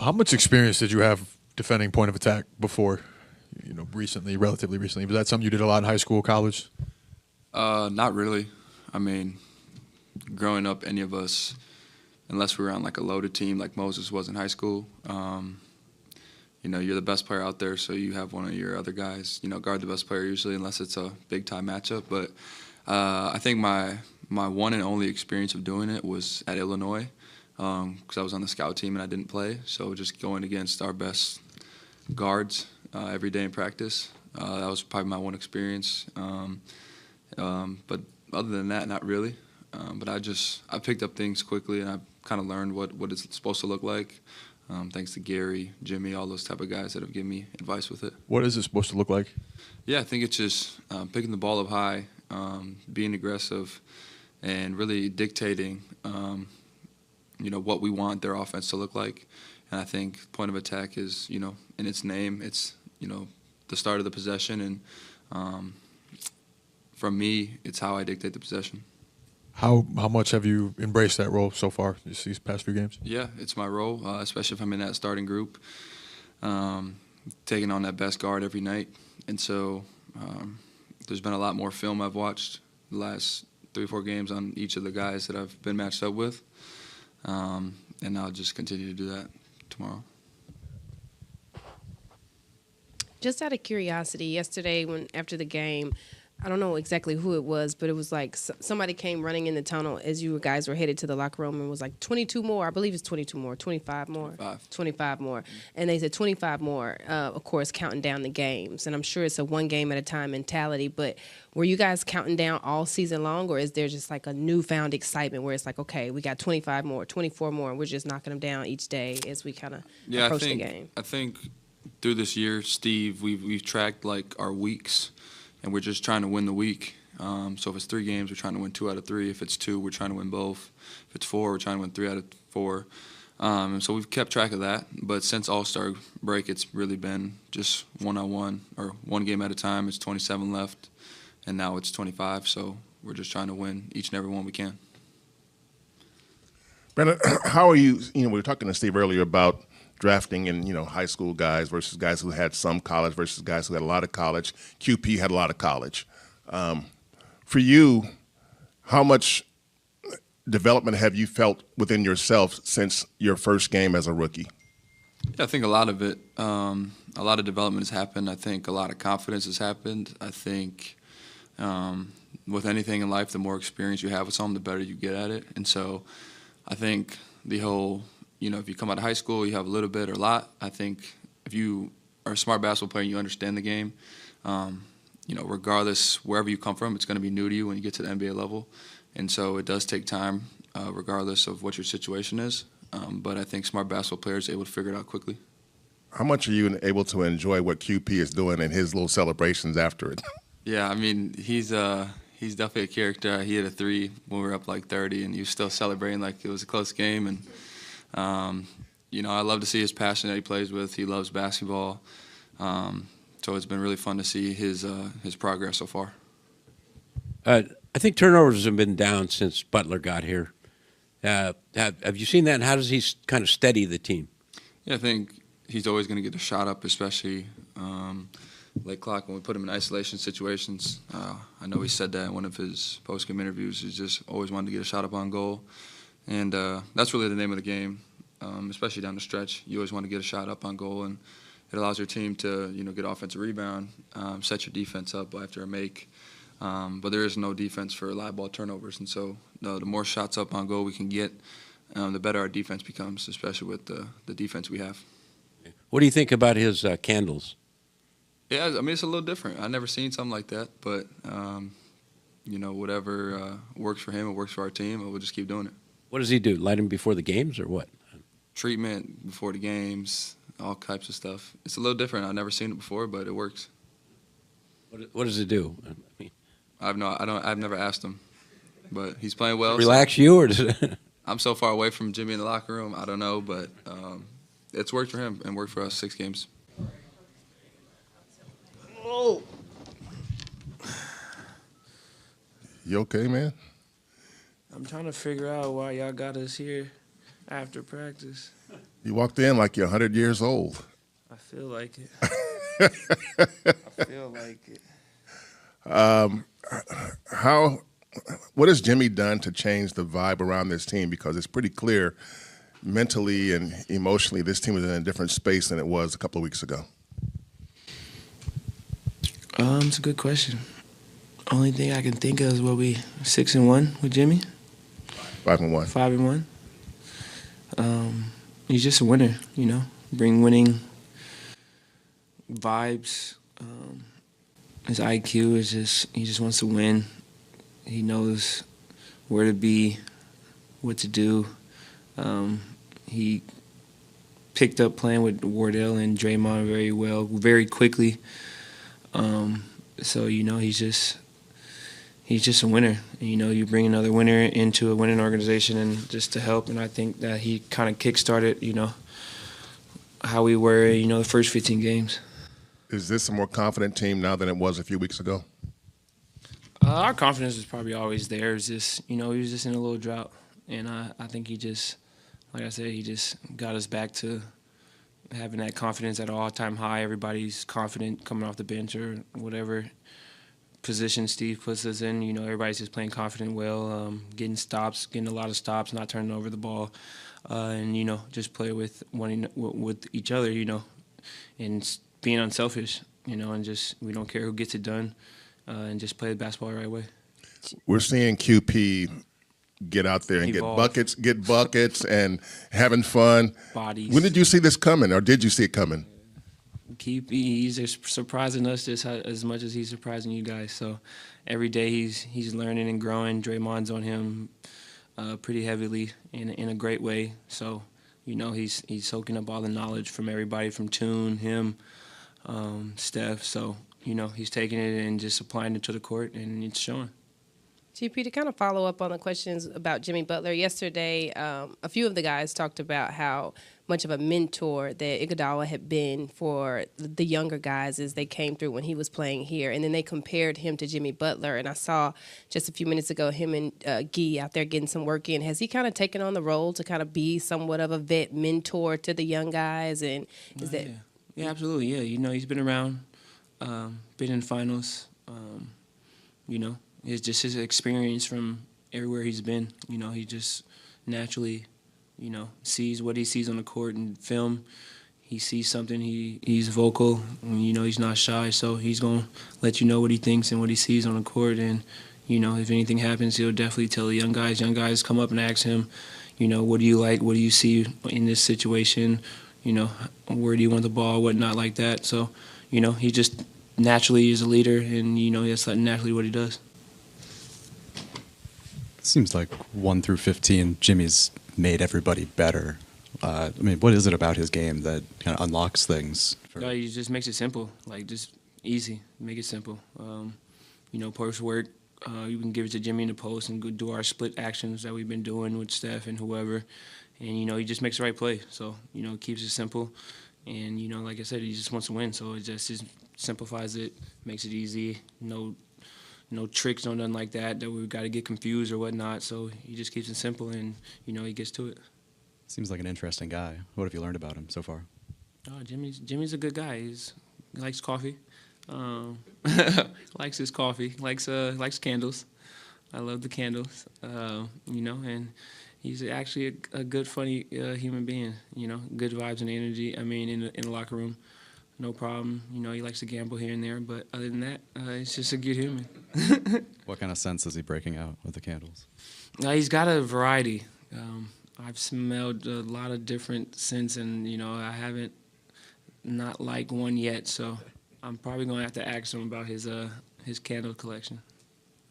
How much experience did you have defending point of attack before? Recently, relatively recently. Was that something you did a lot in high school, college? Not really. I mean, growing up, any of us, unless we were on like a loaded team like Moses was in high school, you're the best player out there, so you have one of your other guys, guard the best player usually, unless it's a big-time matchup. But I think my one and only experience of doing it was at Illinois, because I was on the scout team and I didn't play. So just going against our best guards every day in practice, that was probably my one experience. But other than that, not really. But I picked up things quickly, and I kind of learned what it's supposed to look like. Thanks to Gary, Jimmy, all those type of guys that have given me advice with it. What is it supposed to look like? Yeah, I think it's just picking the ball up high, being aggressive, and really dictating, what we want their offense to look like. And I think point of attack is, in its name, it's, the start of the possession. And from me, it's how I dictate the possession. How much have you embraced that role so far these past few games? Yeah, it's my role, especially if I'm in that starting group, taking on that best guard every night. And so there's been a lot more film I've watched the last 3 or 4 games on each of the guys that I've been matched up with. And I'll just continue to do that tomorrow. Just out of curiosity, yesterday after the game, I don't know exactly who it was, but it was like somebody came running in the tunnel as you guys were headed to the locker room and was like 22 more. I believe it's 22 more, 25 more. 25 more. And they said 25 more, of course, counting down the games. And I'm sure it's a one game at a time mentality, but were you guys counting down all season long, or is there just like a newfound excitement where it's like, okay, we got 25 more, 24 more, and we're just knocking them down each day as we kind of approach the game? I think through this year, Steve, we've tracked like our weeks. And we're just trying to win the week. So if it's 3 games, we're trying to win 2 out of 3. If it's 2, we're trying to win both. If it's 4, we're trying to win 3 out of 4. And so we've kept track of that. But since All-Star break, it's really been just one-on-one, or one game at a time. It's 27 left, and now it's 25. So we're just trying to win each and every one we can. Brandon, how are you? We were talking to Steve earlier about drafting in, high school guys versus guys who had some college versus guys who had a lot of college. QP had a lot of college. For you, how much development have you felt within yourself since your first game as a rookie? Yeah, I think a lot of it, a lot of development has happened. I think a lot of confidence has happened. I think with anything in life, the more experience you have with something, the better you get at it. And so I think the whole, if you come out of high school, you have a little bit or a lot. I think if you are a smart basketball player and you understand the game, regardless wherever you come from, it's going to be new to you when you get to the NBA level. And so it does take time, regardless of what your situation is. But I think smart basketball players are able to figure it out quickly. How much are you able to enjoy what QP is doing and his little celebrations after it? Yeah, I mean, he's definitely a character. He hit a 3 when we were up like 30, and he was still celebrating like it was a close game. And I love to see his passion that he plays with. He loves basketball. So it's been really fun to see his progress so far. I think turnovers have been down since Butler got here. Have you seen that, and how does he kind of steady the team? Yeah, I think he's always going to get a shot up, especially late clock when we put him in isolation situations. I know he said that in one of his post-game interviews. He just always wanted to get a shot up on goal. And that's really the name of the game, especially down the stretch. You always want to get a shot up on goal, and it allows your team to, get offensive rebound, set your defense up after a make. But there is no defense for live ball turnovers, and so the more shots up on goal we can get, the better our defense becomes, especially with the defense we have. What do you think about his candles? Yeah, I mean, it's a little different. I've never seen something like that, but, whatever works for him and works for our team, we'll just keep doing it. What does he do? Light him before the games or what? Treatment before the games, all types of stuff. It's a little different. I've never seen it before, but it works. What does it do? I've never asked him, but he's playing well. Relax you, or does it? I'm so far away from Jimmy in the locker room. I don't know, but it's worked for him and worked for us 6 games. Oh. You okay, man? I'm trying to figure out why y'all got us here after practice. You walked in like you're 100 years old. I feel like it. I feel like it. What has Jimmy done to change the vibe around this team? Because it's pretty clear mentally and emotionally this team is in a different space than it was a couple of weeks ago. It's a good question. Only thing I can think of is what we 6-1 with Jimmy. 5-1. 5-1. He's just a winner, you know. Bring winning vibes. His IQ is just, he just wants to win. He knows where to be, what to do. He picked up playing with Wardell and Draymond very well, very quickly. So, you know, he's just a winner. And, you know, you bring another winner into a winning organization and just to help. And I think that he kind of kickstarted, you know, how we were, you know, the first 15 games. Is this a more confident team now than it was a few weeks ago? Our confidence is probably always there. It's just, you know, he was just in a little drought. And I think he just, like I said, he just got us back to having that confidence at an all-time high. Everybody's confident coming off the bench or whatever position Steve puts us in. You know, everybody's just playing confident well, getting stops, getting a lot of stops, not turning over the ball. And, you know, just play with each other, you know, and being unselfish, you know, and just we don't care who gets it done, and just play the basketball the right way. We're seeing QP get out there and Evolve. get buckets and having fun. Bodies. When did you see this coming, or did you see it coming? He's just surprising us just as much as he's surprising you guys. So every day he's learning and growing. Draymond's on him pretty heavily in a great way. So, you know, he's soaking up all the knowledge from everybody, from Tune, him, Steph. So, you know, he's taking it and just applying it to the court, and it's showing. GP, to kind of follow up on the questions about Jimmy Butler, yesterday a few of the guys talked about how much of a mentor that Iguodala had been for the younger guys as they came through when he was playing here. And then they compared him to Jimmy Butler. And I saw just a few minutes ago him and Guy out there getting some work in. Has he kind of taken on the role to kind of be somewhat of a vet mentor to the young guys? And is that... Yeah, absolutely. Yeah, you know, he's been around, been in finals, you know. It's just his experience from everywhere he's been. You know, he just naturally, you know, sees what he sees on the court and film. He sees something, he's vocal, and, you know, he's not shy, so he's going to let you know what he thinks and what he sees on the court. And, you know, if anything happens, he'll definitely tell the young guys. Young guys come up and ask him, you know, what do you like? What do you see in this situation? You know, where do you want the ball? Whatnot like that. So, you know, he just naturally is a leader, and, you know, that's naturally what he does. Seems like 1 through 15, Jimmy's made everybody better. I mean, what is it about his game that kind of unlocks things? He just makes it simple, like just easy. Make it simple. You know, post work, you can give it to Jimmy in the post and go do our split actions that we've been doing with Steph and whoever. And, you know, he just makes the right play. So, you know, it keeps it simple. And, you know, like I said, he just wants to win. So it just simplifies it, makes it easy. No tricks, no nothing like that we've got to get confused or whatnot. So he just keeps it simple, and, you know, he gets to it. Seems like an interesting guy. What have you learned about him so far? Oh, Jimmy's a good guy. He likes coffee. Likes his coffee. Likes candles. I love the candles. You know, and he's actually a good, funny human being. You know, good vibes and energy. I mean, in the locker room. No problem. You know, he likes to gamble here and there, but other than that, he's just a good human. What kind of scents is he breaking out with the candles? He's got a variety. I've smelled a lot of different scents, and, you know, I haven't not liked one yet, so I'm probably going to have to ask him about his candle collection.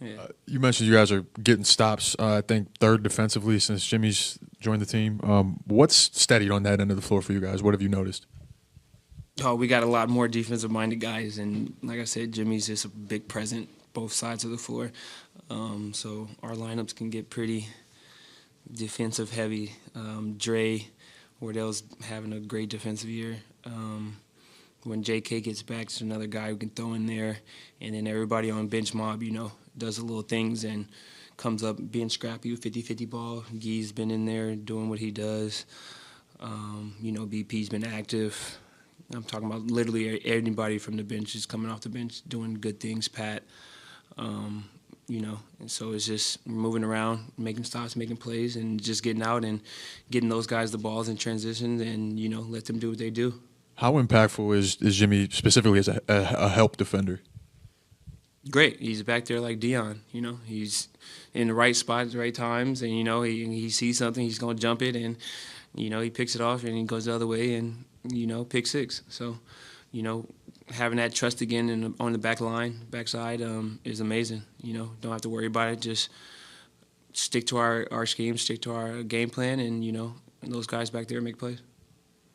Yeah. You mentioned you guys are getting stops, I think, third defensively since Jimmy's joined the team. What's steadied on that end of the floor for you guys? What have you noticed? Oh, we got a lot more defensive-minded guys, and like I said, Jimmy's just a big present both sides of the floor. So our lineups can get pretty defensive-heavy. Dray, Wardell's having a great defensive year. When J.K. gets back, there's another guy who can throw in there, and then everybody on bench mob, you know, does the little things and comes up being scrappy with 50-50 ball. Guy's been in there doing what he does. You know, BP's been active. I'm talking about literally anybody from the bench is coming off the bench doing good things. Pat, you know, and so it's just moving around, making stops, making plays, and just getting out and getting those guys the balls in transition, and you know, let them do what they do. How impactful is Jimmy specifically as a help defender? Great. He's back there like Deion. You know, he's in the right spot at the right times, and you know, he sees something, he's gonna jump it, and you know, he picks it off and he goes the other way, and you know, pick six. So, you know, having that trust again on the backside is amazing. You know, don't have to worry about it. Just stick to our scheme, stick to our game plan, and you know, and those guys back there make plays.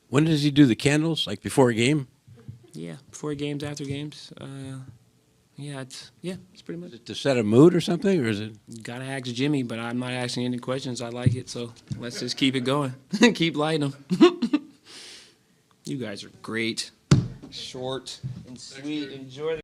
When does he do the candles? Like before a game? Yeah, before games, after games. It's pretty much. Is it to set a mood or something, or is it? You gotta ask Jimmy, but I'm not asking any questions. I like it, so let's just keep it going. Keep lighting them. You guys are great. Short and sweet. Enjoy the